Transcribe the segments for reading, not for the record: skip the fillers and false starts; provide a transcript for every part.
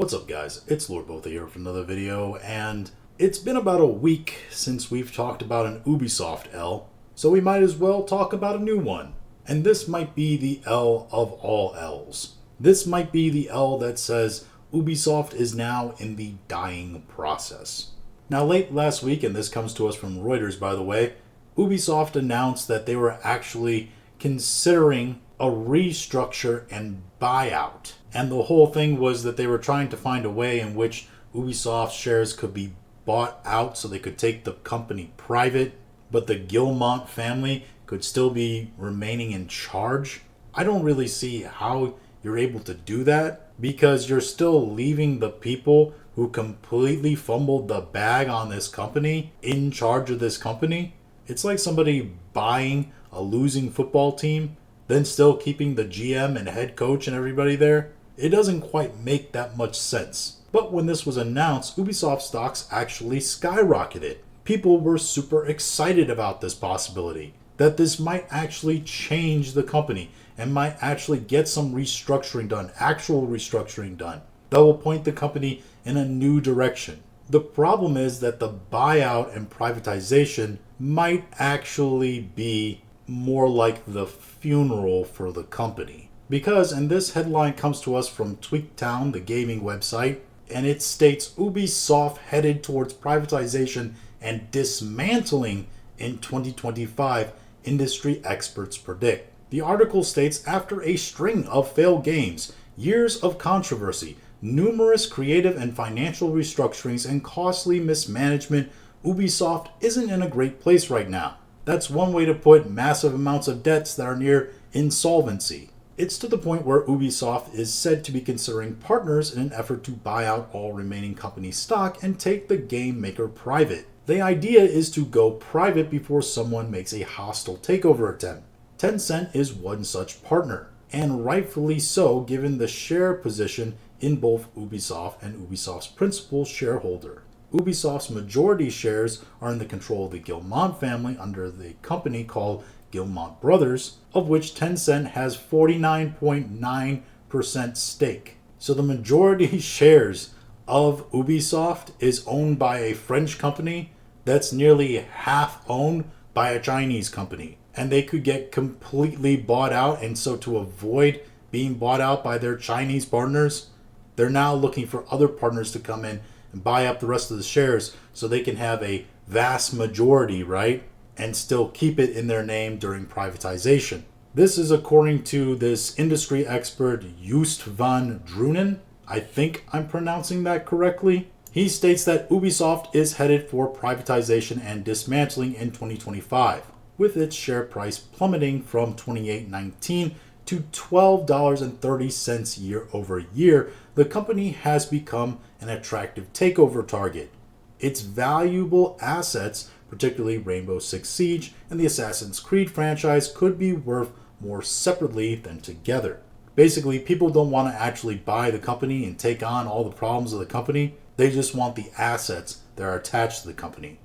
What's up, guys? It's Lord Botha here for another video, and it's been about a week since we've talked about an Ubisoft L, so we might as well talk about a new one. And this might be the L of all L's. This might be the L that says Ubisoft is now in the dying process. Now, late last week, and this comes to us from Reuters, by the way, Ubisoft announced that they were actually considering a restructure and buyout. And the whole thing was that they were trying to find a way in which Ubisoft shares could be bought out so they could take the company private, but the Guillemot family could still be remaining in charge. I don't really see how you're able to do that, because you're still leaving the people who completely fumbled the bag on this company in charge of this company. It's like somebody buying a losing football team, then still keeping the GM and head coach and everybody there. It doesn't quite make that much sense. But when this was announced, Ubisoft stocks actually skyrocketed. People were super excited about this possibility, that this might actually change the company and might actually get some restructuring done, actual restructuring done, that will point the company in a new direction. The problem is that the buyout and privatization might actually be more like the funeral for the company. Because, and this headline comes to us from Tweaktown, the gaming website, and it states Ubisoft headed towards privatization and dismantling in 2025, industry experts predict. The article states, after a string of failed games, years of controversy, numerous creative and financial restructurings, and costly mismanagement, Ubisoft isn't in a great place right now. That's one way to put massive amounts of debts that are near insolvency. It's to the point where Ubisoft is said to be considering partners in an effort to buy out all remaining company stock and take the game maker private. The idea is to go private before someone makes a hostile takeover attempt. Tencent is one such partner, and rightfully so given the share position in both Ubisoft and Ubisoft's principal shareholder. Ubisoft's majority shares are in the control of the Guillemot family under the company called Guillemot Brothers, of which Tencent has 49.9% stake. So the majority shares of Ubisoft is owned by a French company that's nearly half owned by a Chinese company. And they could get completely bought out, and so to avoid being bought out by their Chinese partners, they're now looking for other partners to come in and buy up the rest of the shares so they can have a vast majority, right? And still keep it in their name during privatization. This is according to this industry expert Joost van Drunen. I think I'm pronouncing that correctly. He states that Ubisoft is headed for privatization and dismantling in 2025, with its share price plummeting from $28.19 to $12.30 year over year. The company has become an attractive takeover target. Its valuable assets, particularly Rainbow Six Siege and the Assassin's Creed franchise, could be worth more separately than together. Basically, people don't want to actually buy the company and take on all the problems of the company. They just want the assets that are attached to the company.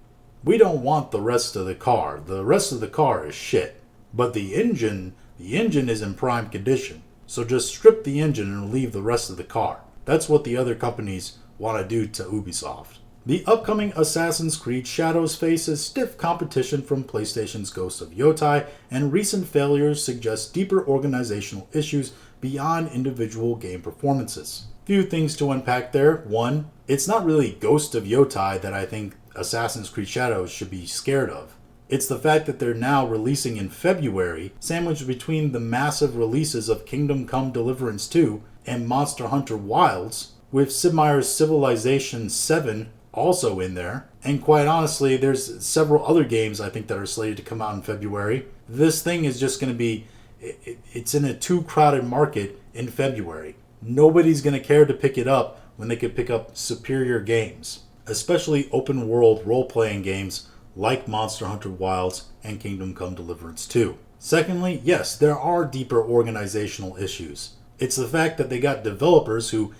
We don't want the rest of the car. The rest of the car is shit. But the engine is in prime condition. So just strip the engine and leave the rest of the car. That's what the other companies want to do to Ubisoft. The upcoming Assassin's Creed Shadows faces stiff competition from PlayStation's Ghost of Yotai, and recent failures suggest deeper organizational issues beyond individual game performances. Few things to unpack there. One, it's not really Ghost of Yotai that I think Assassin's Creed Shadows should be scared of. It's the fact that they're now releasing in February, sandwiched between the massive releases of Kingdom Come Deliverance 2 and Monster Hunter Wilds, with Sid Meier's Civilization 7 also in there. And quite honestly, there's several other games I think that are slated to come out in February. This thing is just going to be, it's in a too crowded market in February. Nobody's going to care to pick it up when they could pick up superior games, especially open world role-playing games like Monster Hunter Wilds and Kingdom Come Deliverance 2. Secondly, yes, there are deeper organizational issues. It's the fact that they got developers who,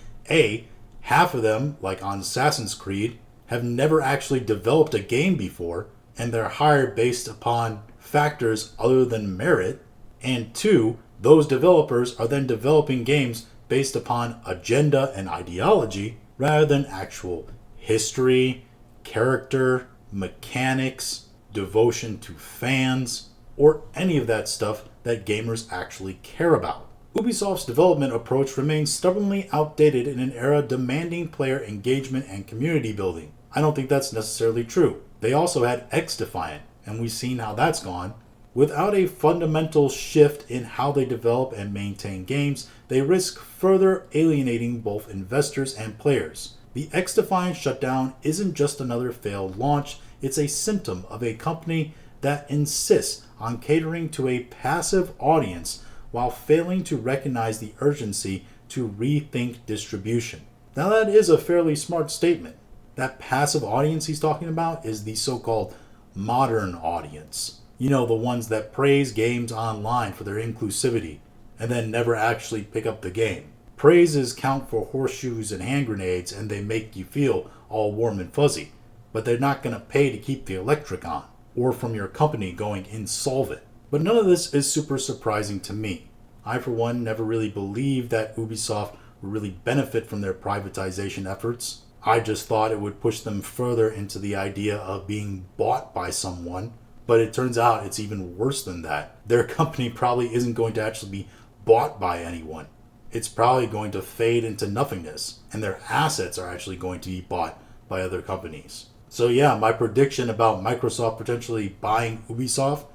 half of them, like on Assassin's Creed, have never actually developed a game before, and they're hired based upon factors other than merit. And two, those developers are then developing games based upon agenda and ideology rather than actual history, character, mechanics, devotion to fans, or any of that stuff that gamers actually care about. Ubisoft's development approach remains stubbornly outdated in an era demanding player engagement and community building. I don't think that's necessarily true. They also had X-Defiant, and we've seen how that's gone. Without a fundamental shift in how they develop and maintain games, they risk further alienating both investors and players. The X-Defiant shutdown isn't just another failed launch, it's a symptom of a company that insists on catering to a passive audience while failing to recognize the urgency to rethink distribution. Now that is a fairly smart statement. That passive audience he's talking about is the so-called modern audience. You know, the ones that praise games online for their inclusivity and then never actually pick up the game. Praises count for horseshoes and hand grenades and they make you feel all warm and fuzzy, but they're not going to pay to keep the electric on or from your company going insolvent. But none of this is super surprising to me. I, for one, never really believed that Ubisoft would really benefit from their privatization efforts. I just thought it would push them further into the idea of being bought by someone, but it turns out it's even worse than that. Their company probably isn't going to actually be bought by anyone. It's probably going to fade into nothingness, and their assets are actually going to be bought by other companies. So yeah, my prediction about Microsoft potentially buying Ubisoft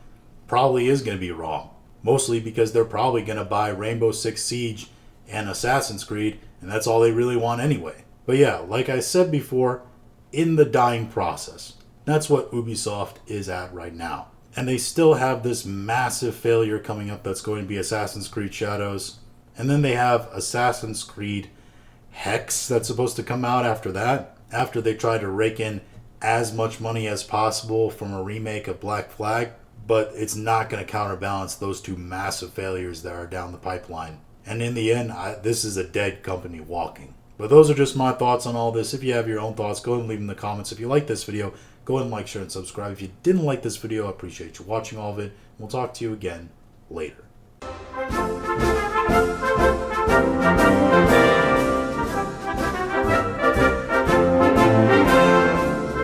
probably is going to be wrong. Mostly because they're probably going to buy Rainbow Six Siege and Assassin's Creed, and that's all they really want anyway. But yeah, like I said before, in the dying process. That's what Ubisoft is at right now. And they still have this massive failure coming up that's going to be Assassin's Creed Shadows. And then they have Assassin's Creed Hex that's supposed to come out after that, after they try to rake in as much money as possible from a remake of Black Flag. But it's not going to counterbalance those two massive failures that are down the pipeline. And in the end, this is a dead company walking. But those are just my thoughts on all this. If you have your own thoughts, go ahead and leave them in the comments. If you like this video, go ahead and like, share, and subscribe. If you didn't like this video, I appreciate you watching all of it. We'll talk to you again later.